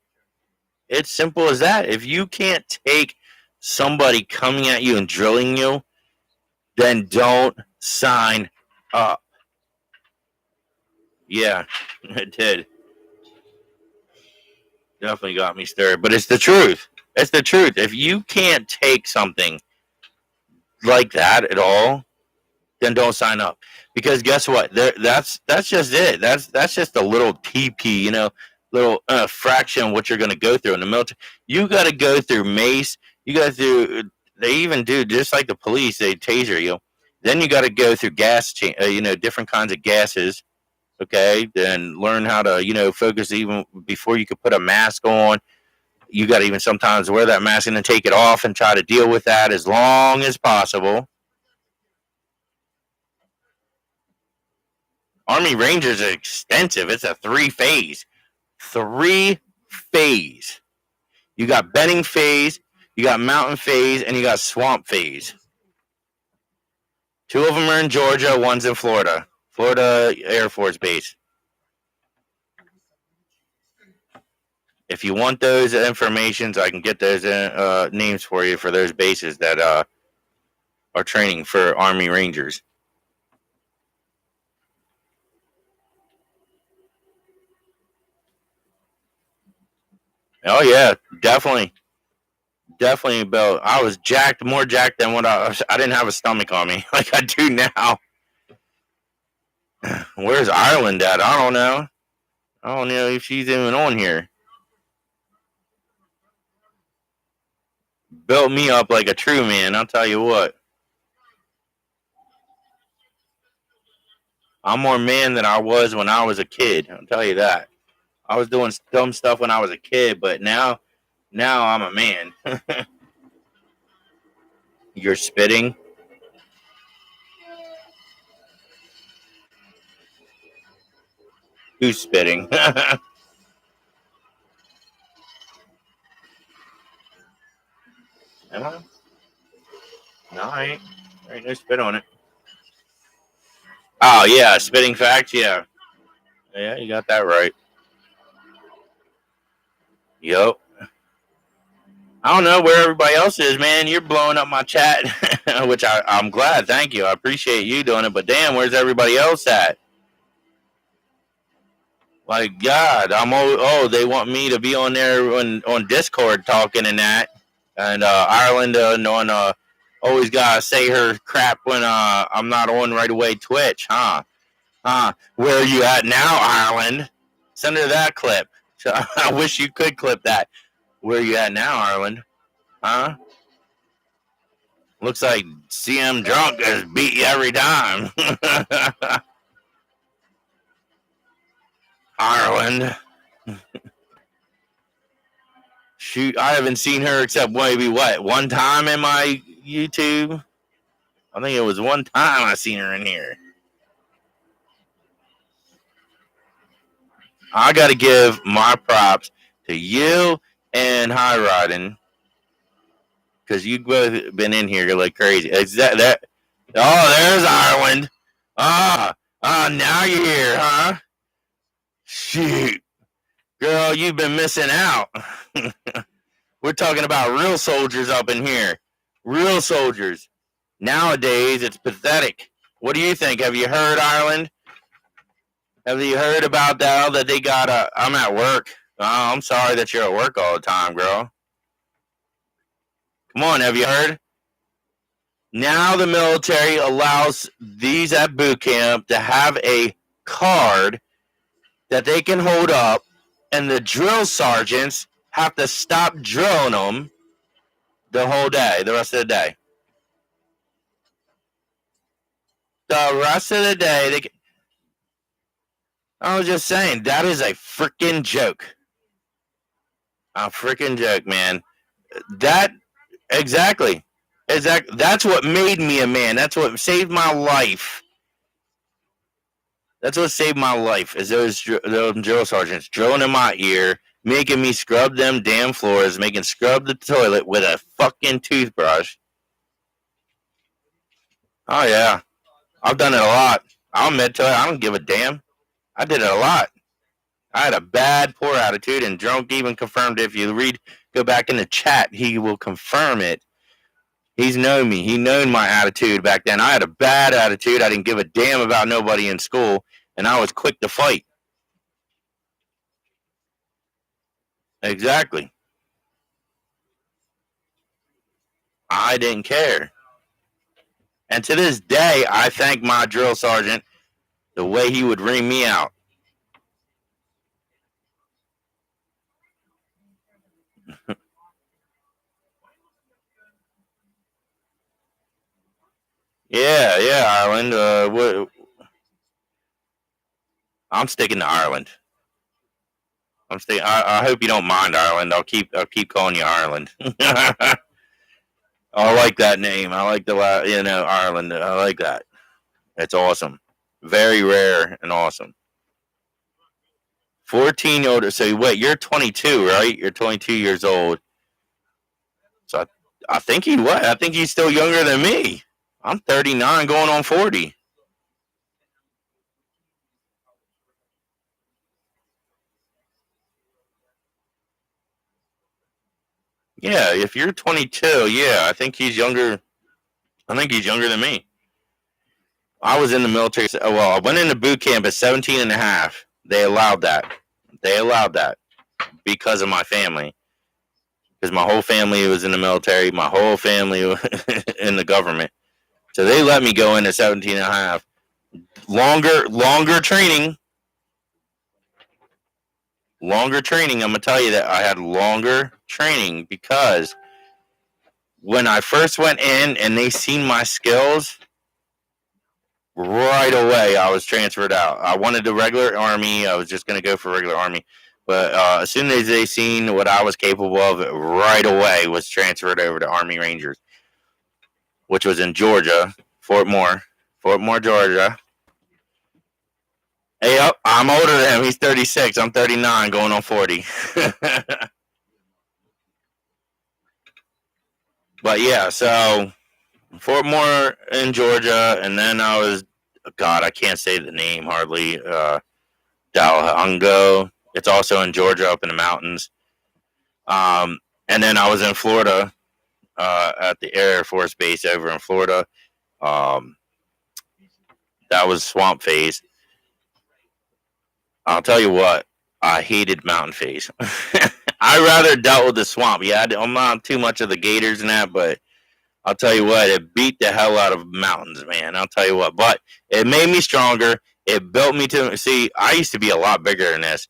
It's simple as that. If you can't take somebody coming at you and drilling you, then don't sign up. Yeah, it did. Definitely got me stirred. But it's the truth. It's the truth. If you can't take something like that at all, then don't sign up. Because guess what? That's just it. That's just a little TP, little fraction of what you're going to go through in the military. You got to go through mace. You got to. They even do just like the police. They taser you. Then you got to go through different kinds of gases. Okay, then learn how to focus even before you could put a mask on. You got to even sometimes wear that mask and then take it off and try to deal with that as long as possible. Army Rangers are extensive. It's a three-phase. You got Benning phase, you got mountain phase, and you got swamp phase. 2 of them are in Georgia, one's in Florida. Florida Air Force Base. If you want those informations, I can get those names for you for those bases that are training for Army Rangers. Oh yeah, definitely, Bill. I was more jacked than what I didn't have a stomach on me like I do now. Where's Ireland at? I don't know. I don't know if she's even on here. Built me up like a true man, I'll tell you what. I'm more man than I was when I was a kid, I'll tell you that. I was doing dumb stuff when I was a kid, but now I'm a man. You're spitting? Who's spitting? Am I? No, I ain't. There ain't no spit on it. Oh, yeah, spitting facts, yeah. Yeah, you got that right. Yup. I don't know where everybody else is, man. You're blowing up my chat, which I'm glad. Thank you. I appreciate you doing it. But damn, where's everybody else at? Like, God, they want me to be on there on Discord talking and that. And Ireland always got to say her crap when I'm not on right away Twitch, huh? Where are you at now, Ireland? Send her that clip. I wish you could clip that. Where are you at now, Ireland? Huh? Looks like CM Drunk has beat you every time. Ireland. Shoot, I haven't seen her except maybe one time in my YouTube? I think it was one time I seen her in here. I got to give my props to you and High Riding because you both been in here like crazy. Is that? Oh, there's Ireland. Now you're here, huh? Shoot, girl, you've been missing out. We're talking about real soldiers up in here. Real soldiers. Nowadays, it's pathetic. What do you think? Have you heard, Ireland? Have you heard about that they got a? I'm at work. Oh, I'm sorry that you're at work all the time, girl. Come on, have you heard? Now the military allows these at boot camp to have a card that they can hold up, and the drill sergeants have to stop drilling them the whole day, the rest of the day. The rest of the day, I was just saying, that is a freaking joke. A freaking joke, man. That, exactly. That's what made me a man. That's what saved my life. That's what saved my life, is those drill sergeants drilling in my ear, making me scrub them damn floors, making scrub the toilet with a fucking toothbrush. Oh, yeah. I've done it a lot. I'll admit to it. I don't give a damn. I did it a lot. I had a bad, poor attitude, and Drunk even confirmed it. If you go back in the chat, he will confirm it. He's known me. He known my attitude back then. I had a bad attitude. I didn't give a damn about nobody in school, and I was quick to fight. Exactly. I didn't care. And to this day, I thank my drill sergeant the way he would ream me out. Yeah, Ireland. I'm sticking to Ireland. I hope you don't mind, Ireland. I'll keep calling you Ireland. I like that name. I like Ireland. I like that. It's awesome. Very rare and awesome. 14-year-old. So wait, you're 22, right? You're 22 years old. So I think I think he's still younger than me. I'm 39, going on 40. Yeah, if you're 22, yeah, I think he's younger. I think he's younger than me. I was in the military. Well, I went into boot camp at 17 and a half. They allowed that. Because of my family. Because my whole family was in the military. My whole family in the government. So they let me go in at 17 and a half. Longer training. Longer training. I'm going to tell you that I had longer training because when I first went in and they seen my skills, right away I was transferred out. I wanted the regular Army. I was just going to go for regular Army. But as soon as they seen what I was capable of, right away was transferred over to Army Rangers, which was in Georgia, Fort Moore, Georgia. Hey, I'm older than him. He's 36. I'm 39, going on 40. But yeah, so Fort Moore in Georgia, and then I was, God, I can't say the name hardly. Dalhungo. It's also in Georgia, up in the mountains. And then I was in Florida at the Air Force Base over in Florida. That was swamp phase. I'll tell you what, I hated mountain phase. I rather dealt with the swamp. Yeah, I'm not too much of the gators and that, but I'll tell you what, it beat the hell out of mountains, man. I'll tell you what, but it made me stronger. It built me to see. I used to be a lot bigger than this.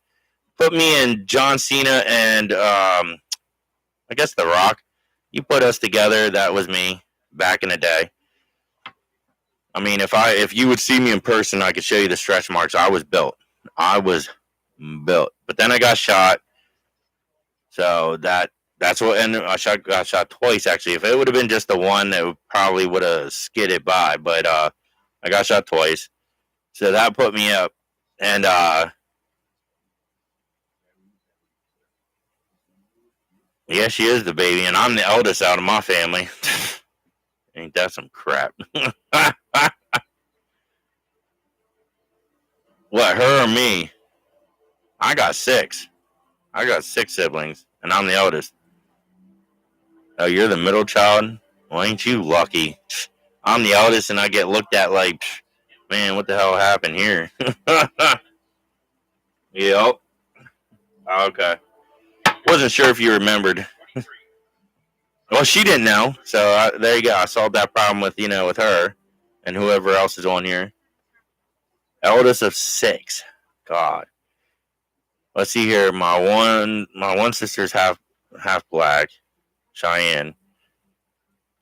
Put me in John Cena and I guess The Rock. You put us together. That was me back in the day. I mean, if you would see me in person, I could show you the stretch marks. I was built. But then I got shot. So that's what, and I got shot twice actually. If it would have been just the one, it probably would have skidded by. But I got shot twice, so that put me up. And yeah, she is the baby, and I'm the eldest out of my family. Ain't that some crap? What, her or me? I got six. I got six siblings, and I'm the eldest. Oh, you're the middle child? Well, ain't you lucky? I'm the eldest, and I get looked at like, man, what the hell happened here? Yep. Okay. Wasn't sure if you remembered. Well, she didn't know, so there you go. I solved that problem with with her and whoever else is on here. Eldest of six. God. Let's see here. My one sister's half black. Cheyenne.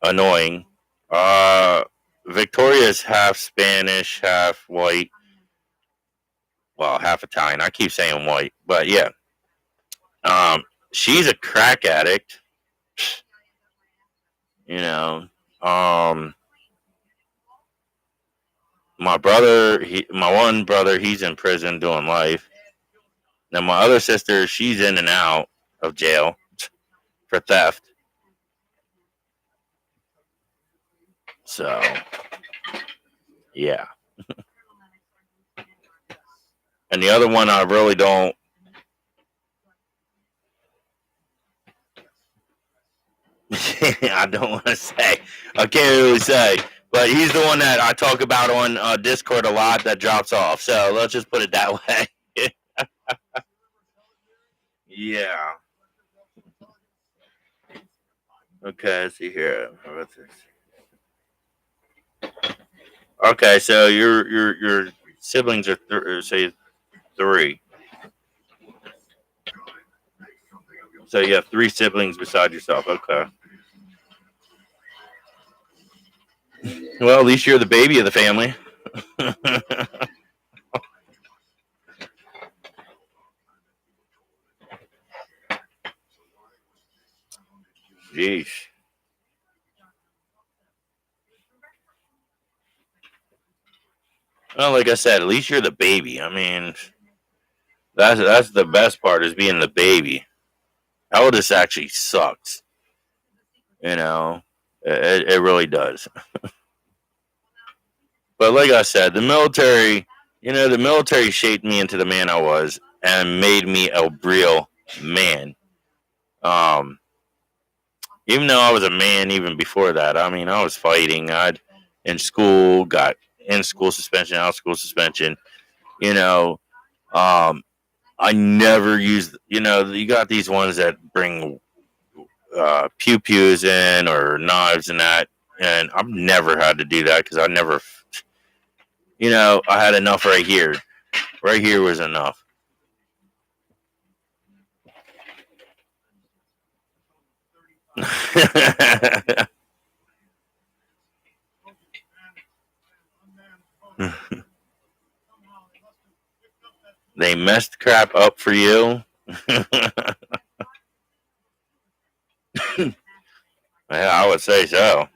Annoying. Uh, Victoria's half Spanish, half white. Well, half Italian. I keep saying white, but yeah. She's a crack addict. You know. Um, my one brother, he's in prison doing life. Now my other sister, she's in and out of jail for theft. So yeah. And the other one, I really don't. I don't want to say. I can't really say. But he's the one that I talk about on Discord a lot that drops off. So let's just put it that way. Yeah. Okay, let's see here. What's this? Okay, so your siblings are say three. So you have three siblings beside yourself. Okay. Well, at least you're the baby of the family. Jeez. Well, like I said, at least you're the baby. I mean, that's the best part is being the baby. Eldest actually sucks. You know, it really does. But like I said, the military shaped me into the man I was and made me a real man. Um, Even though I was a man even before that, I mean, I was fighting. I'd in school got in school suspension, out of school suspension. You know, um, I never used. You got these ones that bring pew pews in or knives and that, and I've never had to do that because I never. I had enough right here. Right here was enough. They messed crap up for you. Yeah, I would say so.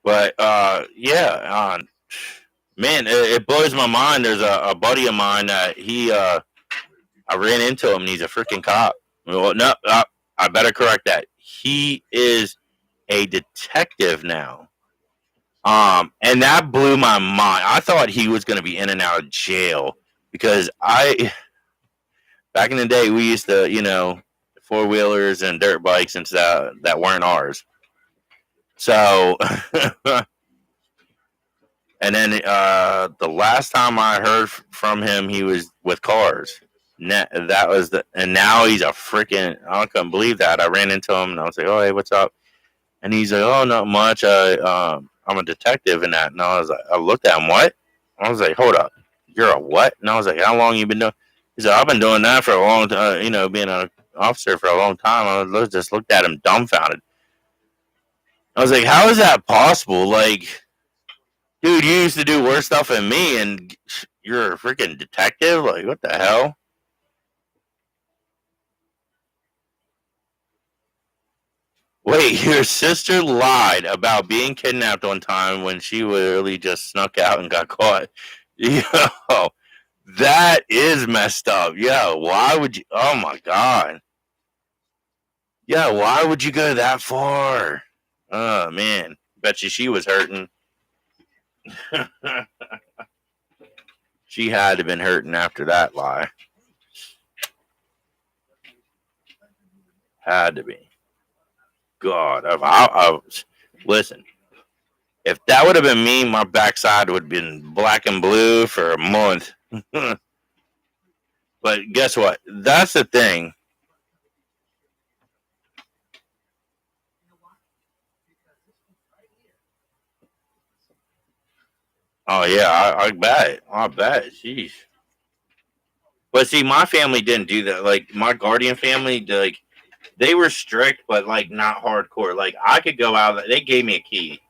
But man, it blows my mind. There's a buddy of mine that I ran into him, and he's a freaking cop. Well, no, I better correct that. He is a detective now. And that blew my mind. I thought he was going to be in and out of jail because back in the day, we used to, four wheelers and dirt bikes and stuff that weren't ours. So, and then the last time I heard from him, he was with cars. That was and now he's a freaking. I couldn't believe that. I ran into him and I was like, "Oh, hey, what's up?" And he's like, "Oh, not much. I'm a detective in that." And I looked at him. What? I was like, "Hold up, you're a what?" And I was like, "How long you been doing?" He said, "I've been doing that for a long time. Being an officer for a long time." I just looked at him dumbfounded. I was like, "How is that possible? Like, dude, you used to do worse stuff than me, and you're a freaking detective? Like, what the hell?" Wait, your sister lied about being kidnapped one time when she literally just snuck out and got caught. Yo, that is messed up. Yeah, why would you? Oh my god. Yeah, why would you go that far? Oh man, bet you she was hurting. She had to have been hurting after that lie. Had to be. God, Listen, if that would have been me, my backside would have been black and blue for a month. But guess what? That's the thing. Oh yeah, I bet. I bet. Sheesh. But see, my family didn't do that. Like my guardian family, like they were strict, but like not hardcore. Like I could go out. They gave me a key.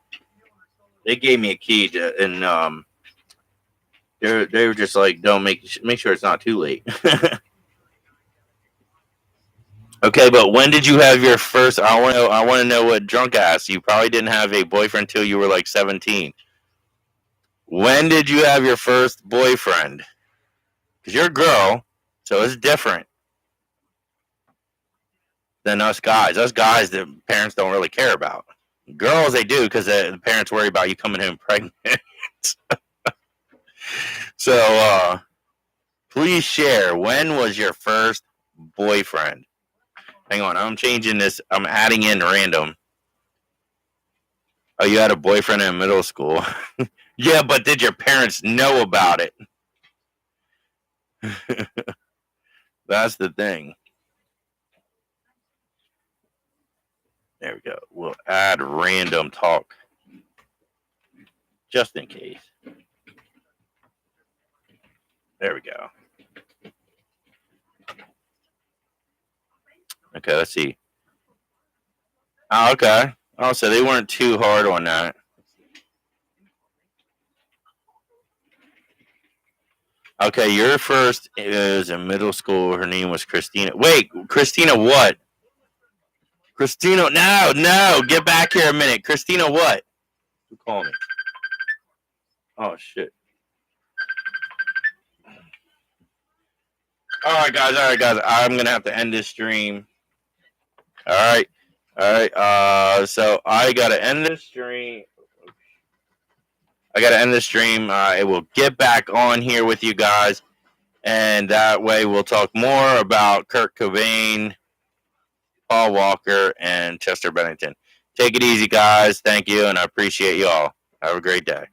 They gave me a key to, and they were just like, don't make sure it's not too late. Okay, but when did you have your first? I want to know what drunk ass. You probably didn't have a boyfriend until you were like 17. When did you have your first boyfriend? Because you're a girl, so it's different than us guys. Us guys, the parents don't really care about. Girls, they do because the parents worry about you coming home pregnant. So, please share. When was your first boyfriend? Hang on, I'm changing this. I'm adding in random. Oh, you had a boyfriend in middle school. Yeah, but did your parents know about it? That's the thing. There we go. We'll add random talk just in case. There we go. Okay, let's see. Oh, okay. Oh, so they weren't too hard on that. Okay, your first is in middle school. Her name was Christina. Wait, Christina what? Christina, no, get back here a minute. Christina what? Who called me? Oh, shit. All right, guys. I'm going to have to end this stream. All right. So I got to end this stream. It will get back on here with you guys. And that way we'll talk more about Kurt Cobain, Paul Walker, and Chester Bennington. Take it easy, guys. Thank you, and I appreciate you all. Have a great day.